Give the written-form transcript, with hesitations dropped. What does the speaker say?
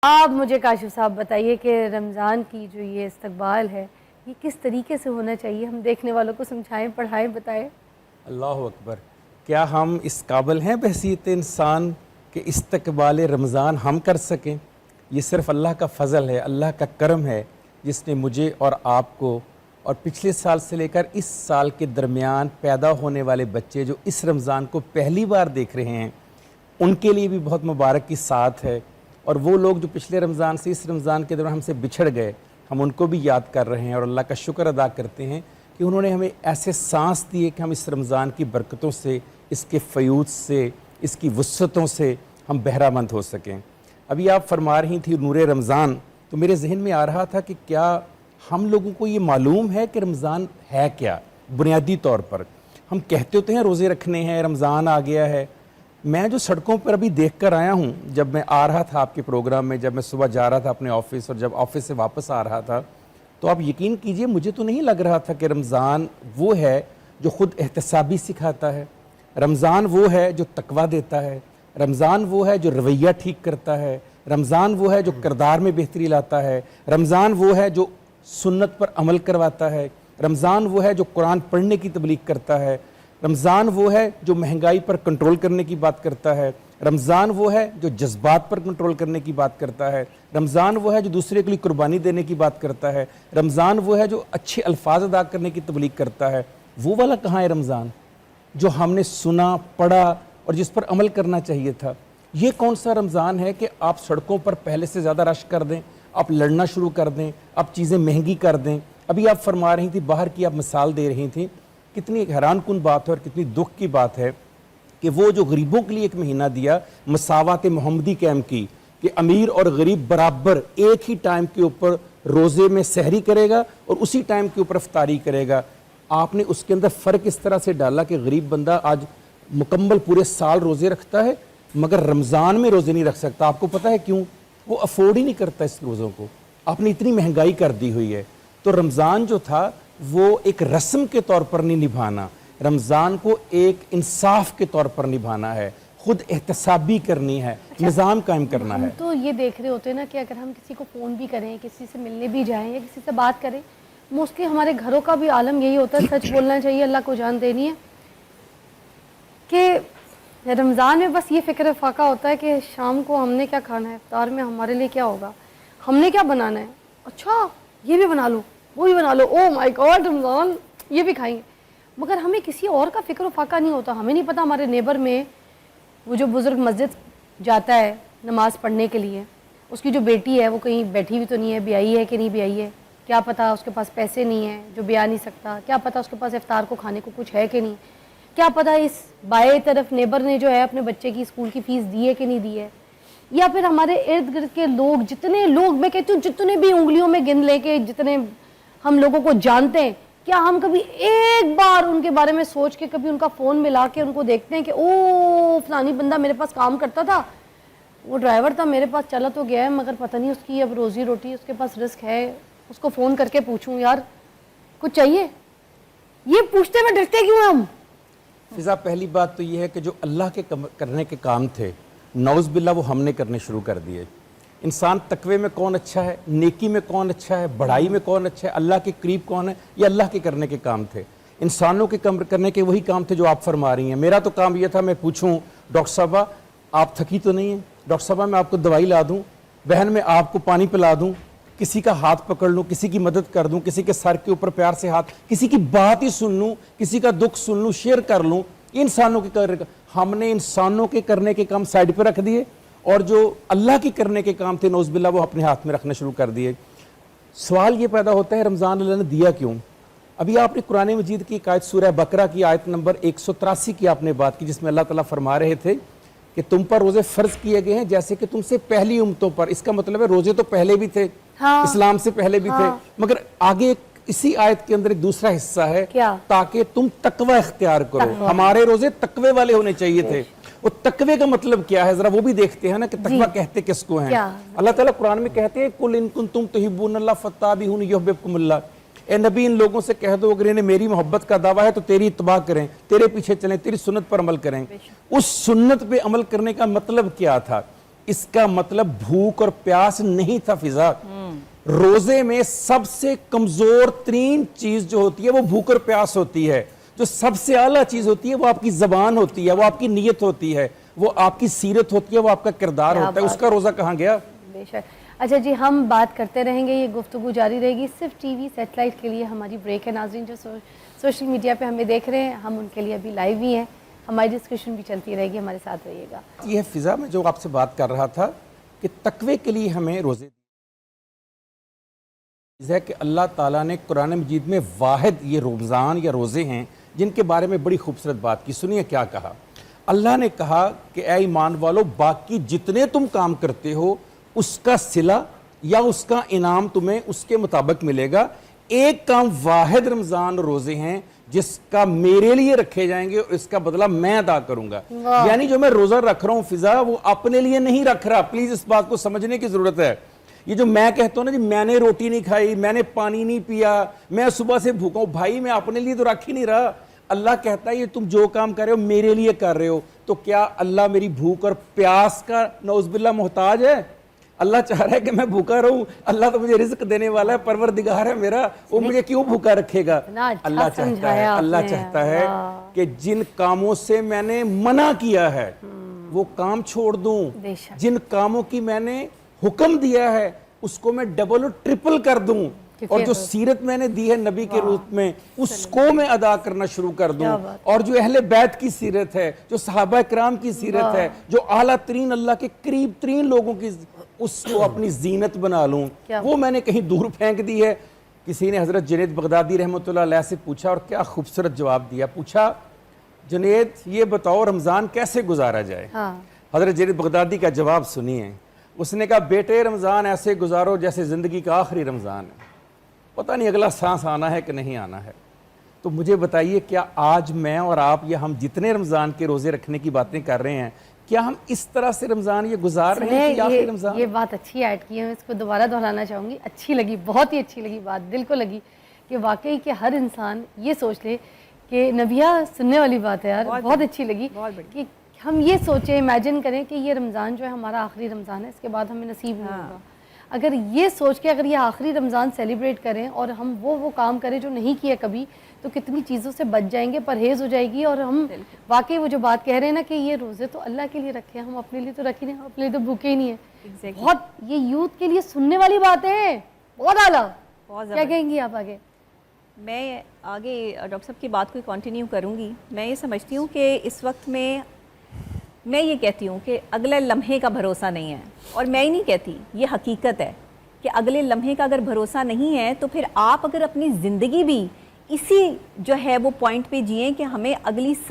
آپ مجھے کاشف صاحب بتائیے کہ رمضان کی جو یہ استقبال ہے یہ کس طریقے سے ہونا چاہیے، ہم دیکھنے والوں کو سمجھائیں، پڑھائیں، بتائیں۔ اللہ اکبر، کیا ہم اس قابل ہیں بحیثیت انسان کہ استقبال رمضان ہم کر سکیں؟ یہ صرف اللہ کا فضل ہے، اللہ کا کرم ہے جس نے مجھے اور آپ کو اور پچھلے سال سے لے کر اس سال کے درمیان پیدا ہونے والے بچے جو اس رمضان کو پہلی بار دیکھ رہے ہیں ان کے لیے بھی بہت مبارک کی ساتھ ہے، اور وہ لوگ جو پچھلے رمضان سے اس رمضان کے دوران ہم سے بچھڑ گئے ہم ان کو بھی یاد کر رہے ہیں اور اللہ کا شکر ادا کرتے ہیں کہ انہوں نے ہمیں ایسے سانس دیے کہ ہم اس رمضان کی برکتوں سے، اس کے فیوض سے، اس کی وسعتوں سے ہم بہرہ مند ہو سکیں۔ ابھی آپ فرما رہی تھی نور رمضان، تو میرے ذہن میں آ رہا تھا کہ کیا ہم لوگوں کو یہ معلوم ہے کہ رمضان ہے کیا؟ بنیادی طور پر ہم کہتے ہوتے ہیں روزے رکھنے ہیں، رمضان آ گیا ہے۔ میں جو سڑکوں پر ابھی دیکھ کر آیا ہوں، جب میں آ رہا تھا آپ کے پروگرام میں، جب میں صبح جا رہا تھا اپنے آفس اور جب آفس سے واپس آ رہا تھا، تو آپ یقین کیجئے مجھے تو نہیں لگ رہا تھا کہ رمضان وہ ہے جو خود احتسابی سکھاتا ہے، رمضان وہ ہے جو تقویٰ دیتا ہے، رمضان وہ ہے جو رویہ ٹھیک کرتا ہے، رمضان وہ ہے جو کردار میں بہتری لاتا ہے، رمضان وہ ہے جو سنت پر عمل کرواتا ہے، رمضان وہ ہے جو قرآن پڑھنے کی تبلیغ کرتا ہے، رمضان وہ ہے جو مہنگائی پر کنٹرول کرنے کی بات کرتا ہے، رمضان وہ ہے جو جذبات پر کنٹرول کرنے کی بات کرتا ہے، رمضان وہ ہے جو دوسرے کے لیے قربانی دینے کی بات کرتا ہے، رمضان وہ ہے جو اچھے الفاظ ادا کرنے کی تبلیغ کرتا ہے۔ وہ والا کہاں ہے رمضان جو ہم نے سنا، پڑھا اور جس پر عمل کرنا چاہیے تھا؟ یہ کون سا رمضان ہے کہ آپ سڑکوں پر پہلے سے زیادہ رش کر دیں، آپ لڑنا شروع کر دیں، آپ چیزیں مہنگی کر دیں؟ ابھی آپ فرما رہی تھی، باہر کی آپ مثال دے رہی تھیں، کتنی حیران کن بات ہے اور کتنی دکھ کی بات ہے کہ وہ جو غریبوں کے لیے ایک مہینہ دیا مساوات محمدی کیمپ کی، کہ امیر اور غریب برابر ایک ہی ٹائم کے اوپر روزے میں سحری کرے گا اور اسی ٹائم کے اوپر افطاری کرے گا، آپ نے اس کے اندر فرق اس طرح سے ڈالا کہ غریب بندہ آج مکمل پورے سال روزے رکھتا ہے مگر رمضان میں روزے نہیں رکھ سکتا۔ آپ کو پتہ ہے کیوں؟ وہ افورڈ ہی نہیں کرتا اس روزوں کو، آپ نے اتنی مہنگائی کر دی ہوئی ہے۔ تو رمضان جو تھا وہ ایک رسم کے طور پر نہیں نبھانا، رمضان کو ایک انصاف کے طور پر نبھانا ہے، خود احتسابی کرنی ہے، نظام قائم کرنا ہے۔ تو یہ دیکھ رہے ہوتے ہیں نا کہ اگر ہم کسی کو فون بھی کریں، کسی سے ملنے بھی جائیں یا کسی سے بات کریں، موسٹلی ہمارے گھروں کا بھی عالم یہی ہوتا ہے، سچ بولنا چاہیے، اللہ کو جان دینی ہے، کہ رمضان میں بس یہ فکر فاقہ ہوتا ہے کہ شام کو ہم نے کیا کھانا ہے، افطار میں ہمارے لیے کیا ہوگا، ہم نے کیا بنانا ہے، اچھا یہ بھی بنا لو، وہ بھی بنا لو، او مائی گاڈ رمضان، یہ بھی کھائیں گے۔ مگر ہمیں کسی اور کا فکر و فاقہ نہیں ہوتا، ہمیں نہیں پتہ ہمارے نیبر میں وہ جو بزرگ مسجد جاتا ہے نماز پڑھنے کے لیے، اس کی جو بیٹی ہے وہ کہیں بیٹھی بھی تو نہیں ہے، بیائی ہے کہ نہیں بیائی ہے، کیا پتہ اس کے پاس پیسے نہیں ہیں جو بیاہ نہیں سکتا، کیا پتہ اس کے پاس افطار کو کھانے کو کچھ ہے کہ نہیں، کیا پتہ اس بائیں طرف نیبر نے جو ہے اپنے بچے کی اسکول کی فیس دی ہے کہ نہیں دی ہے، یا پھر ہمارے ارد گرد کے لوگ، جتنے لوگ، میں کہتی ہوں جتنے بھی انگلیوں میں گن لے کے جتنے ہم لوگوں کو جانتے ہیں، کیا ہم کبھی ایک بار ان کے بارے میں سوچ کے کبھی ان کا فون ملا کے ان کو دیکھتے ہیں کہ او فلانی بندہ میرے پاس کام کرتا تھا، وہ ڈرائیور تھا، میرے پاس چلا تو گیا ہے مگر پتہ نہیں اس کی اب روزی روٹی، اس کے پاس رزق ہے، اس کو فون کر کے پوچھوں یار کچھ چاہیے؟ یہ پوچھتے میں ڈرتے کیوں ہیں ہم؟ فضا، پہلی بات تو یہ ہے کہ جو اللہ کے کرنے کے کام تھے نعوذ باللہ وہ ہم نے کرنے شروع کر دیے۔ انسان تقوی میں کون اچھا ہے، نیکی میں کون اچھا ہے، بڑائی میں کون اچھا ہے، اللہ کے قریب کون ہے، یہ اللہ کے کرنے کے کام تھے۔ انسانوں کے کرنے کے وہی کام تھے جو آپ فرما رہی ہیں۔ میرا تو کام یہ تھا میں پوچھوں ڈاکٹر صاحبہ آپ تھکی تو نہیں ہیں، ڈاکٹر صاحبہ میں آپ کو دوائی لا دوں، بہن میں آپ کو پانی پلا دوں، کسی کا ہاتھ پکڑ لوں، کسی کی مدد کر دوں، کسی کے سر کے اوپر پیار سے ہاتھ، کسی کی بات ہی سن لوں، کسی کا دکھ سن لوں، شیئر کر لوں۔ یہ انسانوں کے کرنے کا، ہم نے انسانوں کے کرنے کے کام سائڈ پہ رکھ دیے اور جو اللہ کی کرنے کے کام تھے نعوذ باللہ وہ اپنے ہاتھ میں رکھنا شروع کر دیے۔ سوال یہ پیدا ہوتا ہے رمضان اللہ نے دیا کیوں؟ ابھی آپ نے قرآن مجید کی ایک آیت سورہ بقرہ کی آیت نمبر 183 کی آپ نے بات کی، جس میں اللہ تعالیٰ فرما رہے تھے کہ تم پر روزے فرض کیے گئے ہیں جیسے کہ تم سے پہلی امتوں پر۔ اس کا مطلب ہے روزے تو پہلے بھی تھے، اسلام سے پہلے بھی تھے، مگر آگے اسی آیت کے اندر ایک دوسرا حصہ ہے تاکہ تم تقوی اختیار کرو۔ ہمارے روزے تقوی والے ہونے چاہیے تھے۔ وہ تقوی کا مطلب کیا ہے ذرا وہ بھی دیکھتے ہیں نا کہ تقوی کہتے کس کو ہیں۔ اللہ تعالیٰ قرآن میں کہتے ہیں قُلْ إِن كُنتُمْ تُحِبُّونَ اللَّهَ فَاتَّبِعُونِي يُحْبِبْكُمُ اللَّهُ، اے نبی ان لوگوں سے کہہ دو اگر انہیں میری محبت کا دعویٰ ہے تو تیری اتباع کریں، تیرے پیچھے چلیں، تیری سنت پر عمل کریں۔ اس سنت پہ عمل کرنے کا مطلب کیا تھا اس کا مطلب بھوک اور پیاس نہیں تھا فضا. روزے میں سب سے کمزور ترین چیز جو ہوتی ہے وہ بھوک اور پیاس ہوتی ہے. جو سب سے اعلیٰ چیز ہوتی ہے وہ آپ کی زبان ہوتی ہے, وہ آپ کی نیت ہوتی ہے, وہ آپ کی سیرت ہوتی ہے, وہ آپ کا کردار ہوتا ہے. اس کا روزہ کہاں گیا؟ بے شک. اچھا جی, ہم بات کرتے رہیں گے, یہ گفتگو جاری رہے گی. صرف ٹی وی سیٹلائٹ کے لیے ہماری بریک ہے. ناظرین جو سوشل میڈیا پہ ہمیں دیکھ رہے ہیں, ہم ان کے لیے ابھی لائیو ہی ہیں. ہماری ڈسکشن بھی چلتی رہے گی, ہمارے ساتھ رہیے گا. یہ فضا میں جو آپ سے بات کر رہا تھا کہ تقوی کے لیے ہمیں روزے ہے کہ اللہ تعالیٰ نے قرآن مجید میں واحد یہ رمضان یا روزے ہیں جن کے بارے میں بڑی خوبصورت بات کی. سنیے کیا کہا. اللہ نے کہا کہ اے ایمان والو, باقی جتنے تم کام کرتے ہو اس کا صلہ یا اس کا انعام تمہیں اس کے مطابق ملے گا. ایک کام واحد رمضان روزے ہیں جس کا میرے لیے رکھے جائیں گے اور اس کا بدلہ میں ادا کروں گا. یعنی جو میں روزہ رکھ رہا ہوں فضا, وہ اپنے لیے نہیں رکھ رہا. پلیز اس بات کو سمجھنے کی ضرورت ہے. یہ جو میں کہتا ہوں نا جی, میں نے روٹی نہیں کھائی, میں نے پانی نہیں پیا, میں صبح سے بھوکا ہوں, بھائی میں اپنے لیے تو رکھ ہی نہیں رہا. اللہ کہتا ہے یہ تم جو کام کر رہے ہو میرے لیے کر رہے ہو. تو کیا اللہ میری بھوک اور پیاس کا نعوذ باللہ محتاج ہے؟ اللہ چاہ رہا ہے کہ میں بھوکا رہوں. اللہ تو مجھے رزق دینے والا ہے, پروردگار ہے میرا, وہ مجھے کیوں بھوکا رکھے گا؟ اللہ چاہتا ہے کہ جن کاموں سے میں نے منع کیا ہے وہ کام چھوڑ دوں, جن کاموں کی میں نے حکم دیا ہے اس کو میں ڈبل اور ٹرپل کر دوں, اور جو سیرت میں نے دی ہے نبی کے روپ میں اس کو میں ادا کرنا شروع کر دوں. اور جو اہل بیت کی سیرت ہے, جو صحابہ کرام کی سیرت ہے, جو اعلیٰ ترین اللہ کے قریب ترین لوگوں کی, اس کو اپنی زینت بنا لوں. وہ میں نے کہیں دور پھینک دی ہے. کسی نے حضرت جنید بغدادی رحمۃ اللہ علیہ سے پوچھا اور کیا خوبصورت جواب دیا. پوچھا, جنید یہ بتاؤ رمضان کیسے گزارا جائے؟ حضرت جنید بغدادی کا جواب سنیے. اس نے کہا, بیٹے رمضان ایسے گزارو جیسے زندگی کا آخری رمضان ہے, پتہ نہیں اگلا سانس آنا ہے کہ نہیں آنا ہے. تو مجھے بتائیے, کیا آج میں اور آپ یا ہم جتنے رمضان کے روزے رکھنے کی باتیں کر رہے ہیں, کیا ہم اس طرح سے رمضان یہ گزار رہے ہیں کہ آخری رمضان؟ یہ بات اچھی ایڈ کی ہے, میں اس کو دوبارہ دہرانا چاہوں گی. اچھی لگی, بہت ہی اچھی لگی بات, دل کو لگی کہ واقعی کہ ہر انسان یہ سوچ لے کہ نبیہ سننے والی بات ہے یار, بہت اچھی لگی کہ ہم یہ سوچیں, امیجن کریں کہ یہ رمضان جو ہے ہمارا آخری رمضان ہے, اس کے بعد ہمیں نصیب نہیں ہوگا. اگر یہ سوچ کے اگر یہ آخری رمضان سیلیبریٹ کریں اور ہم وہ کام کریں جو نہیں کیا کبھی, تو کتنی چیزوں سے بچ جائیں گے, پرہیز ہو جائے گی. اور ہم واقعی وہ جو بات کہہ رہے ہیں نا کہ یہ روزے تو اللہ کے لیے رکھے ہیں, ہم اپنے لیے تو رکھے نہیں, اپنے لیے تو بھوکے ہی نہیں ہیں. بہت یہ یوتھ کے لیے سننے والی بات ہے, بہت اعلیٰ. کیا کہیں گی آپ آگے؟ میں آگے ڈاکٹر صاحب کی بات کو کنٹینیو کروں گی. میں یہ سمجھتی ہوں کہ اس وقت میں یہ کہتی ہوں کہ اگلے لمحے کا بھروسہ نہیں ہے. اور میں ہی نہیں کہتی, یہ حقیقت ہے کہ اگلے لمحے کا اگر بھروسہ نہیں ہے تو پھر آپ اگر اپنی زندگی بھی اسی جو ہے وہ پوائنٹ پہ جئیں کہ ہمیں اگلی